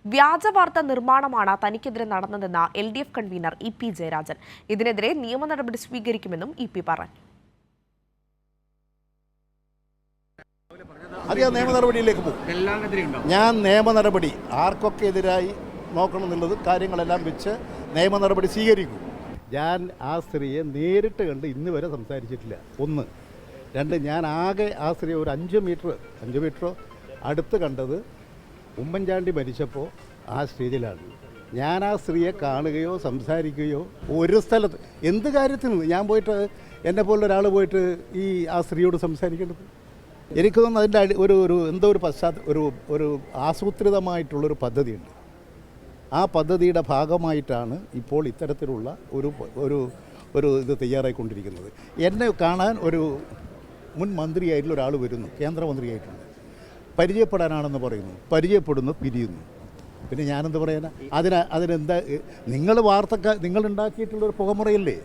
വ്യാജ വാർത്ത നിർമ്മാണമാണ് തനിക്കെതിരെ നടന്നതെന്ന് LDF കൺവീനർ EP ജയരാജൻ. ഇതിനെതിരെ നിയമ നടപടി സ്വീകരിക്കുമെന്നും EP പറഞ്ഞു. നിയമ നടപടിയിലേക്ക് പോകും. ഞാൻ നിയമ നടപടി ആർക്കൊക്കെ എതിരായി നോക്കണമെന്നുള്ളത് കാര്യങ്ങളെല്ലാം വെച്ച് നിയമ നടപടി സ്വീകരിക്കും. ഞാൻ ആ സ്ത്രീയെ നേരിട്ട് കണ്ട് ഇന്ന് വരെ സംസാരിച്ചിട്ടില്ല. ഒന്ന്. രണ്ട്, ഞാൻ ആകെ ആ സ്ത്രീയെ ഒരു 5 മീറ്ററോ അടുത്ത് കണ്ടത് ഉമ്മൻചാണ്ടി മരിച്ചപ്പോൾ ആ സ്റ്റേജിലാണ്. ഞാൻ ആ സ്ത്രീയെ കാണുകയോ സംസാരിക്കുകയോ ഒരു സ്ഥലത്ത് എന്ത് കാര്യത്തിന് ഞാൻ പോയിട്ട് എന്നെ പോലുള്ള ഒരാൾ പോയിട്ട് ആ സ്ത്രീയോട് സംസാരിക്കേണ്ടത്? എനിക്ക് തോന്നുന്നു അതിൻ്റെ എന്തോ ഒരു ഒരു ആസൂത്രിതമായിട്ടുള്ളൊരു പദ്ധതിയുണ്ട്. ആ പദ്ധതിയുടെ ഭാഗമായിട്ടാണ് ഇപ്പോൾ ഇത്തരത്തിലുള്ള ഒരു ഇത് തയ്യാറായിക്കൊണ്ടിരിക്കുന്നത്. എന്നെ കാണാൻ ഒരു മുൻ മന്ത്രിയായിട്ടുള്ള ഒരാൾ വരുന്നു, കേന്ദ്രമന്ത്രിയായിട്ടുണ്ട്. പരിചയപ്പെടാനാണെന്ന് പറയുന്നു, പരിചയപ്പെടുന്നു, പിരിയുന്നു. പിന്നെ ഞാനെന്ത് പറയാനാ? അതിനെന്താ? നിങ്ങൾ ഉണ്ടാക്കിയിട്ടുള്ളൊരു പുകമുറയല്ലേ?